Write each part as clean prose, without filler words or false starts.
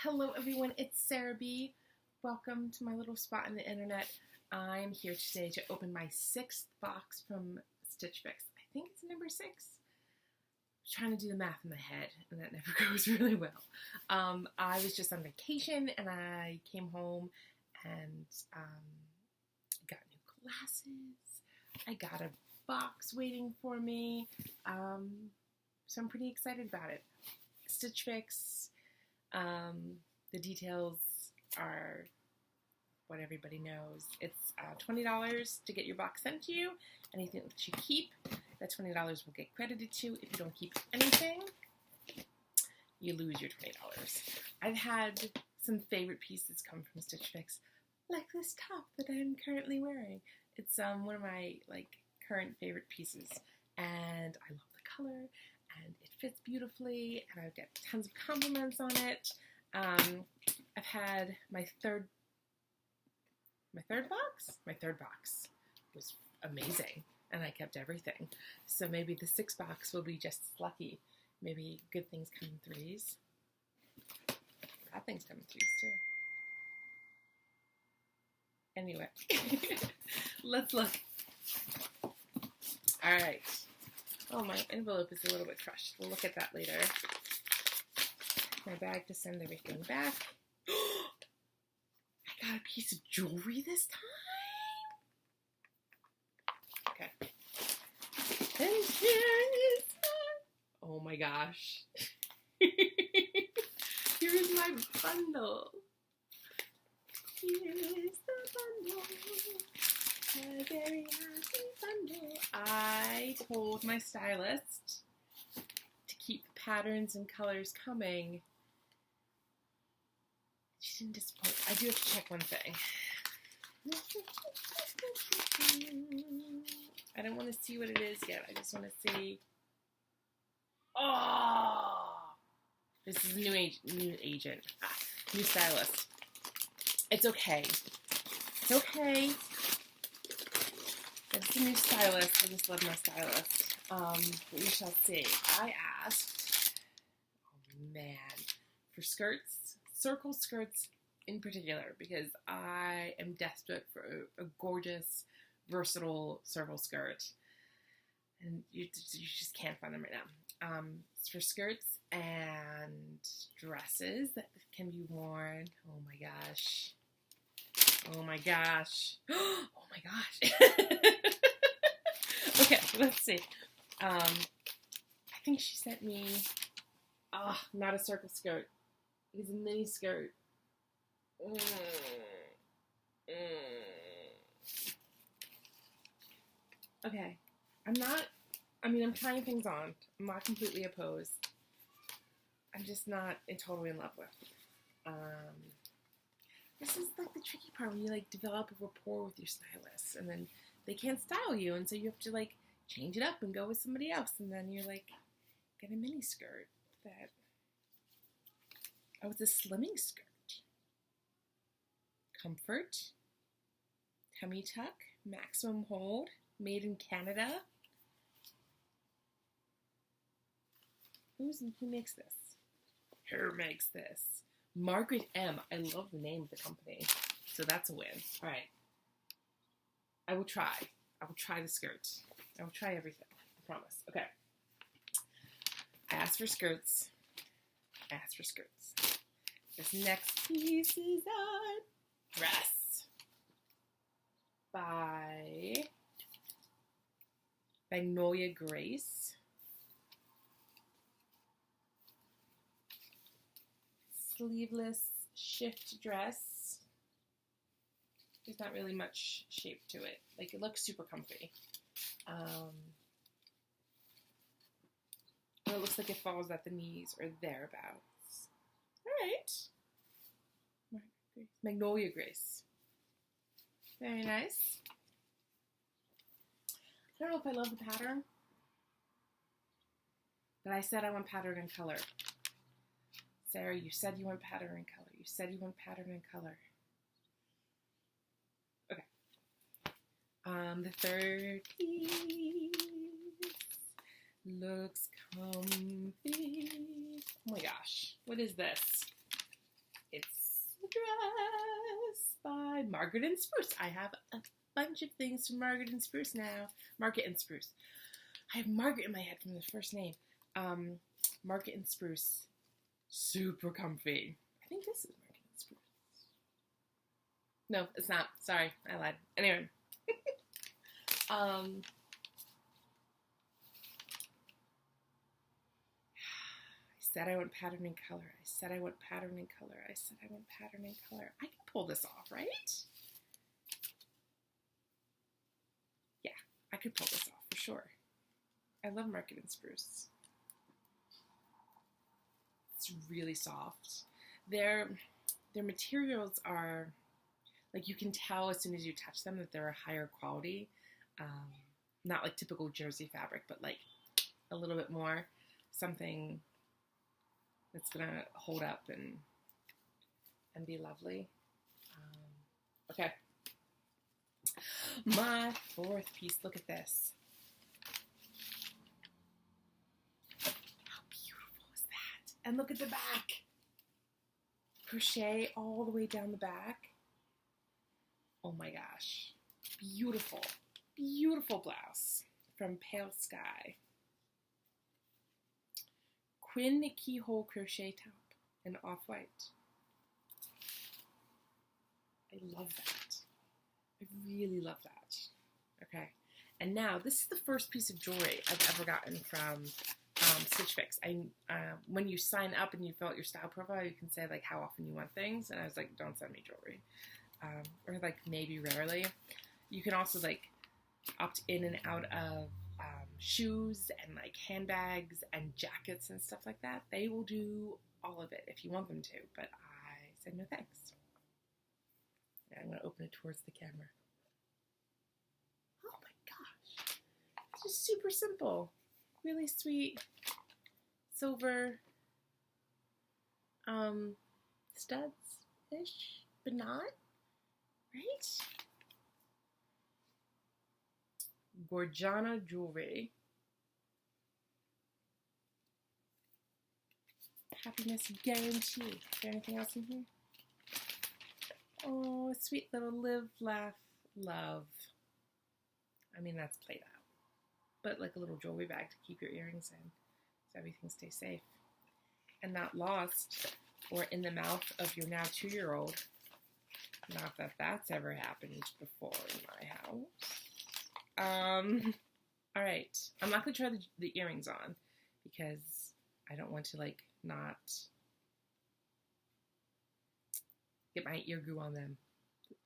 Hello everyone, it's Sarah B. Welcome to my little spot on the internet. I'm here today to open my 6th box from StitchFix. I think it's number 6. I'm trying to do the math in my head and that never goes really well. I was just on vacation and I came home and got new glasses. I got a box waiting for me. So I'm pretty excited about it. StitchFix. The details are what everybody knows. It's $20 to get your box sent to you. Anything that you keep, that $20 will get credited to. If you don't keep anything, you lose your $20. I've had some favorite pieces come from Stitch Fix, like this top that I'm currently wearing. It's one of my current favorite pieces, and I love the color, and it fits beautifully, and I've got tons of compliments on it. I've had my third box was amazing, and I kept everything. So maybe the 6th box will be just as lucky. Maybe good things come in threes. Bad things come in threes too. Anyway, let's look. All right. Oh, my envelope is a little bit crushed. We'll look at that later. My bag to send everything back. I got a piece of jewelry this time. Okay. And here is my... Oh my gosh. Here is my bundle. Here is the bundle. My very happy bundle. I told my stylist to keep the patterns and colors coming. She didn't disappoint. I do have to check one thing. I don't want to see what it is yet. I just want to see. Oh! This is a new agent. New stylist. It's okay. It's okay. It's a new stylist. I just love my stylist. But we shall see. I asked, oh man, for skirts, circle skirts in particular, because I am desperate for a gorgeous, versatile circle skirt. And you just can't find them right now. It's for skirts and dresses that can be worn. Oh my gosh. Oh my gosh. Oh my gosh. Okay, let's see. I think she sent me, not a circle skirt. It's a mini skirt. Okay. I'm trying things on. I'm not completely opposed. I'm just not totally in love with. This is the tricky part when you develop a rapport with your stylist, and then they can't style you, and so you have to change it up and go with somebody else, and then you're get a mini skirt that, it's a slimming skirt. Comfort, tummy tuck, maximum hold, made in Canada. Who makes this? Who makes this? Margaret M. I love the name of the company, so that's a win. All right. I will try the skirts. I will try everything. I promise. Okay. I asked for skirts. This next piece is a dress by Magnolia Grace. Sleeveless shift dress. There's not really much shape to it. It looks super comfy. It looks like it falls at the knees or thereabouts. All right. Magnolia Grace. Very nice. I don't know if I love the pattern, but I said I want pattern and color. Sarah, you said you want pattern and color. You said you want pattern and color. Okay. The third piece looks comfy. Oh my gosh. What is this? dress by Margaret and Spruce. I have a bunch of things from Margaret and Spruce now. Margaret and Spruce. I have Margaret in my head from the first name. Margaret and Spruce. Super comfy. I think this is Margaret and Spruce. No, it's not. Sorry, I lied. Anyway. I said I want pattern and color. I said I want pattern and color. I said I want pattern and color. I can pull this off, right? Yeah, I could pull this off for sure. I love Margaret and Spruce. It's really soft. Their materials are, like, you can tell as soon as you touch them that they're a higher quality. Not like typical jersey fabric, but like a little bit more something that's gonna hold up and be lovely. Okay, my fourth piece. Look at this. How beautiful is that? And look at the back. Crochet all the way down the back. Oh my gosh, beautiful. Beautiful blouse from Pale Sky. Quinn keyhole crochet top in off-white. I love that. I really love that. Okay, and now this is the first piece of jewelry I've ever gotten from StitchFix. When you sign up and you fill out your style profile, you can say like how often you want things, and I was like, don't send me jewelry, or like maybe rarely. You can also like opt in and out of shoes and like handbags and jackets and stuff like that. They will do all of it if you want them to, but I said no thanks. Yeah, I'm going to open it towards the camera. Oh my gosh. It's just super simple. Really sweet silver studs-ish, but not, right? Gorgiana jewelry. Happiness guarantee. Is there anything else in here? Oh, a sweet little live, laugh, love. I mean, that's played out. But like a little jewelry bag to keep your earrings in so everything stays safe and not lost or in the mouth of your now 2-year-old. Not that that's ever happened before in my house. All right. I'm not going to try the earrings on because I don't want to, like, not get my ear goo on them.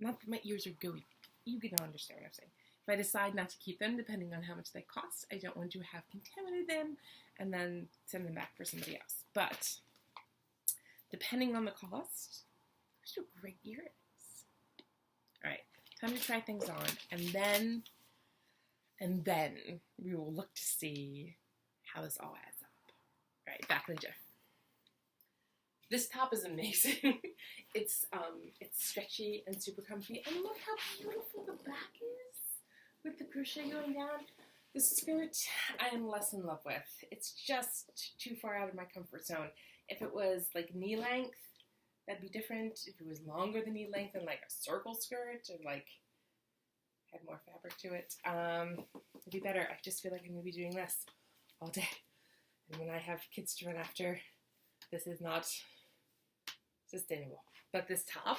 Not that my ears are gooey. You can understand what I'm saying. If I decide not to keep them, depending on how much they cost, I don't want to have contaminated them and then send them back for somebody else. But depending on the cost, those are great earrings. All right. Time to try things on, and then we will look to see how this all adds up. All right, back in the jiff. This top is amazing. It's stretchy and super comfy, and look how beautiful the back is with the crochet going down. The skirt I am less in love with. It's just too far out of my comfort zone. If it was like knee length, that'd be different. If it was longer than knee length and like a circle skirt or like had more fabric to it, it'd be better. I just feel like I'm going to be doing this all day. And when I have kids to run after, this is not sustainable. But this top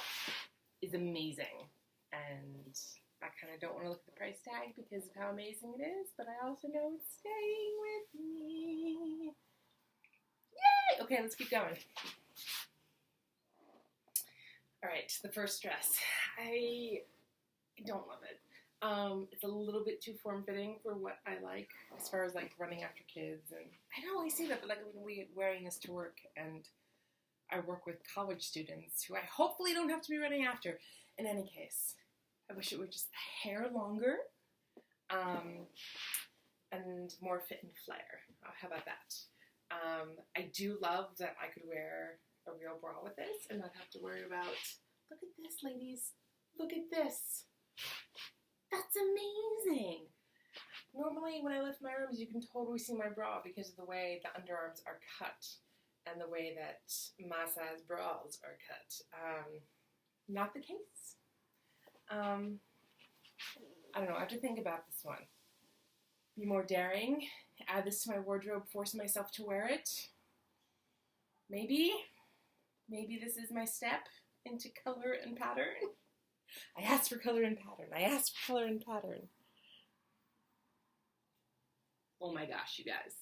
is amazing. And I kind of don't want to look at the price tag because of how amazing it is, but I also know it's staying with me. Yay! Okay, let's keep going. All right, the first dress. I don't love it. It's a little bit too form-fitting for what I like as far as like running after kids, and I don't always see that, but like when wearing this to work, and I work with college students who I hopefully don't have to be running after. In any case, I wish it were just a hair longer, and more fit and flare. How about that? I do love that I could wear a real bra with this and not have to worry about, look at this, ladies, look at this. That's amazing. Normally when I lift my arms, you can totally see my bra because of the way the underarms are cut. and the way that Masa's bras are cut. Not the case. I don't know, I have to think about this one. Be more daring, add this to my wardrobe, force myself to wear it. Maybe this is my step into color and pattern. I asked for color and pattern. I asked for color and pattern. Oh my gosh, you guys.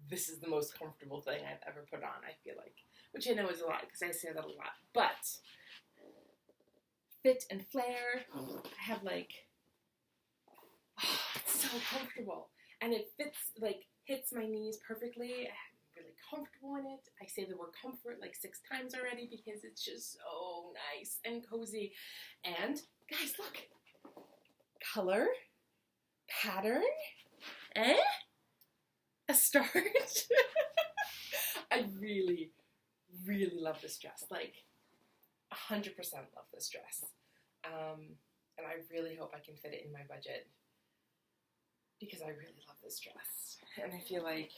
This is the most comfortable thing I've ever put on, I feel like. Which I know is a lot, because I say that a lot. But, fit and flare. I have like, oh, it's so comfortable. And it fits, like, hits my knees perfectly. I'm really comfortable in it. I say the word comfort like 6 times already because it's just so nice and cozy. And, guys, look. Color, pattern, a start. I really, really love this dress. Like, 100% love this dress. And I really hope I can fit it in my budget because I really love this dress. And I feel like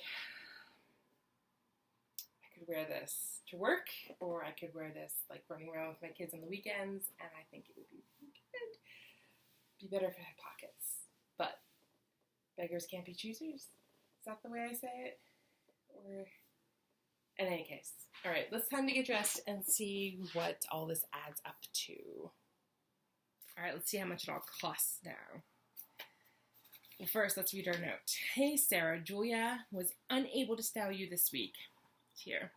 I could wear this to work, or I could wear this like running around with my kids on the weekends, and I think it would be good. Be better if it had pockets. But beggars can't be choosers. Is that the way I say it? Or in any case. All right, let's time to get dressed and see what all this adds up to. All right, let's see how much it all costs now. Well, first, let's read our note. Hey, Sarah, Julia was unable to style you this week. Here.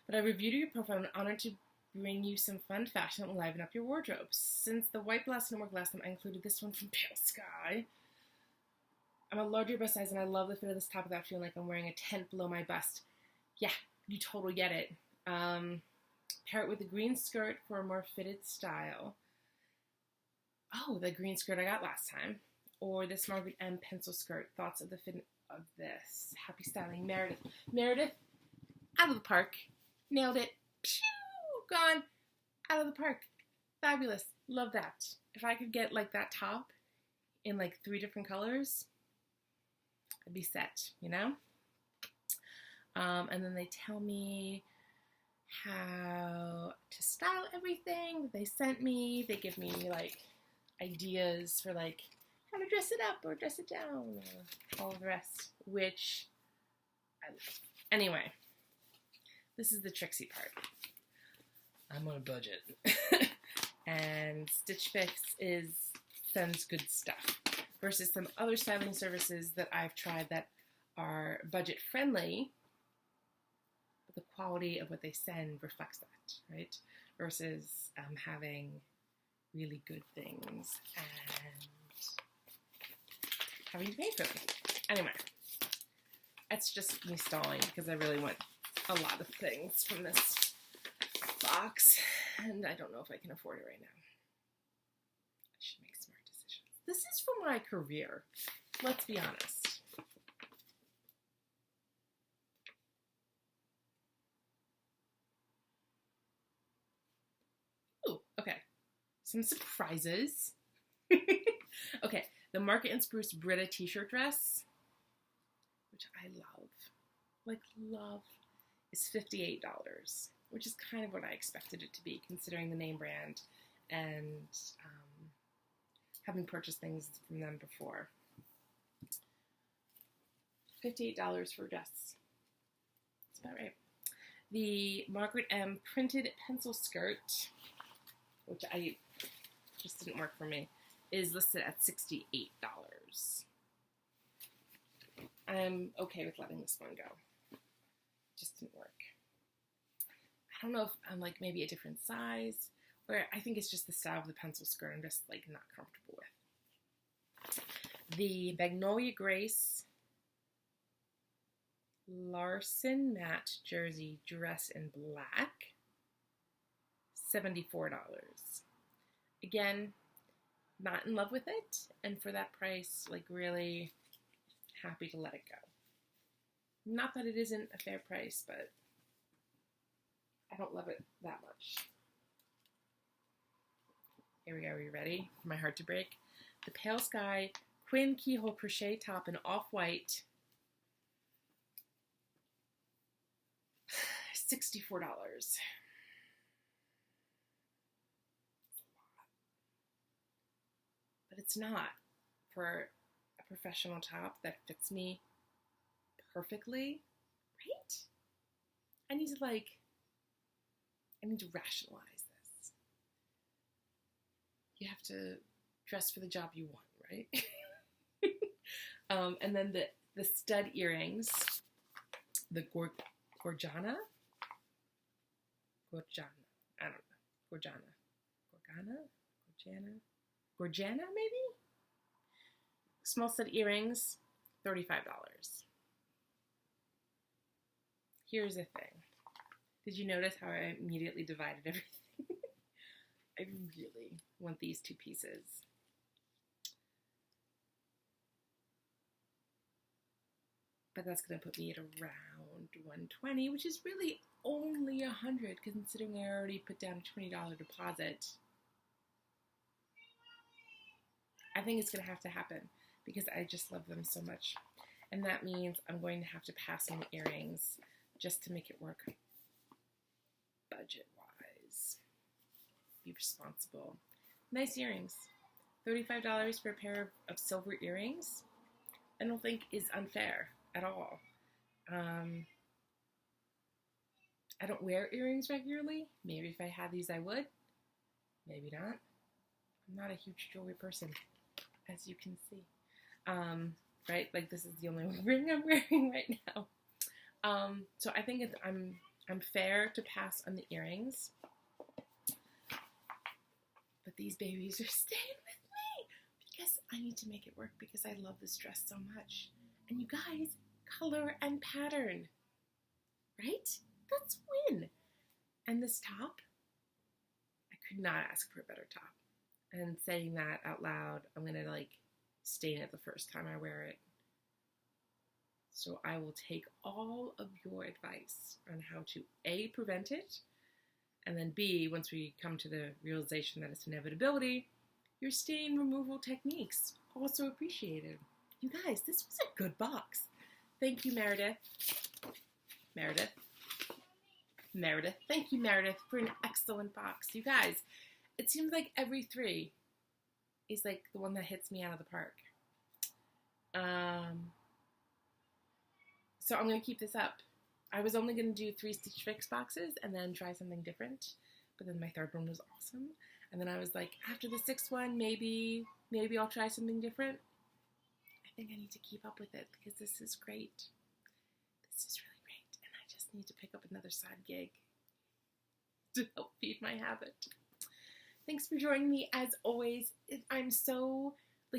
But I reviewed your profile and I'm honored to bring you some fun fashion that will liven up your wardrobe. Since the white blouse didn't work last time, I included this one from Pale Sky. I'm a larger bust size and I love the fit of this top without feeling like I'm wearing a tent below my bust. Yeah, you totally get it. Pair it with a green skirt for a more fitted style. Oh, the green skirt I got last time. Or this Margaret M pencil skirt. Thoughts of the fit of this. Happy styling, Meredith. Meredith, out of the park. Nailed it. Pew! Gone. Out of the park. Fabulous. Love that. If I could get like that top in like 3 different colors, I'd be set, you know? And then they tell me how to style everything that they sent me. They give me like ideas for like how to dress it up or dress it down, or all the rest, which I love. Anyway, this is the tricksy part. I'm on a budget. And StitchFix sends good stuff versus some other styling services that I've tried that are budget friendly, but the quality of what they send reflects that, right? Versus having really good things and having to pay for them. Anyway, that's just me stalling because I really want a lot of things from this box, and I don't know if I can afford it right now. I should make smart decisions. This is for my career. Let's be honest. Ooh, okay. Some surprises. Okay, the Market and Spruce Brita t-shirt dress, which I love, is $58, which is kind of what I expected it to be, considering the name brand and having purchased things from them before. $58 for a dress. That's about right. The Margaret M printed pencil skirt, which just didn't work for me, is listed at $68. I'm okay with letting this one go. Just didn't work. I don't know if I'm like maybe a different size, or I think it's just the style of the pencil skirt I'm just like not comfortable with. The Magnolia Grace Larson matte jersey dress in black, $74. Again, not in love with it, and for that price, like really happy to let it go. Not that it isn't a fair price, but I don't love it that much. Here we go, are you ready for my heart to break? The Pale Sky Quinn Keyhole Crochet Top in off-white, $64. But it's not for a professional top that fits me perfectly, right? I need to rationalize this. You have to dress for the job you want, right? And then the stud earrings, the Gorjana, I don't know, Gorjana, maybe? Small stud earrings, $35. Here's the thing. Did you notice how I immediately divided everything? I really want these two pieces. But that's going to put me at around $120, which is really only $100, considering I already put down a $20 deposit. I think it's going to have to happen because I just love them so much. And that means I'm going to have to pass on the earrings just to make it work budget-wise. Be responsible. Nice earrings. $35 for a pair of silver earrings, I don't think is unfair at all. I don't wear earrings regularly. Maybe if I had these, I would. Maybe not. I'm not a huge jewelry person, as you can see. Right? Like, this is the only ring I'm wearing right now. So I think I'm fair to pass on the earrings. But these babies are staying with me because I need to make it work because I love this dress so much. And you guys, color and pattern, right? That's win. And this top, I could not ask for a better top. And saying that out loud, I'm going to stain it the first time I wear it. So I will take all of your advice on how to A, prevent it, and then B, once we come to the realization that it's inevitability, your stain removal techniques also appreciated. You guys, this was a good box. Thank you, Meredith. Thank you, Meredith, for an excellent box. You guys, it seems like every 3 is the one that hits me out of the park. So I'm going to keep this up. I was only going to do 3 StitchFix boxes and then try something different. But then my 3rd one was awesome. And then I was like, after the 6th one, maybe I'll try something different. I think I need to keep up with it because this is great. This is really great. And I just need to pick up another side gig to help feed my habit. Thanks for joining me as always. I'm so,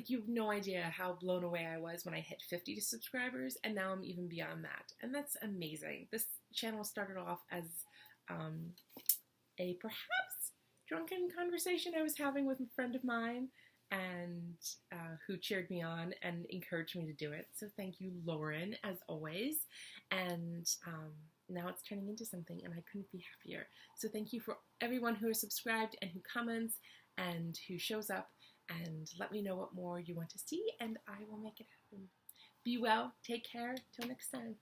you have no idea how blown away I was when I hit 50 subscribers, and now I'm even beyond that. And that's amazing. This channel started off as a perhaps drunken conversation I was having with a friend of mine, and who cheered me on and encouraged me to do it. So thank you, Lauren, as always. And now it's turning into something, and I couldn't be happier. So thank you for everyone who is subscribed and who comments and who shows up, and let me know what more you want to see, and I will make it happen. Be well, take care, till next time.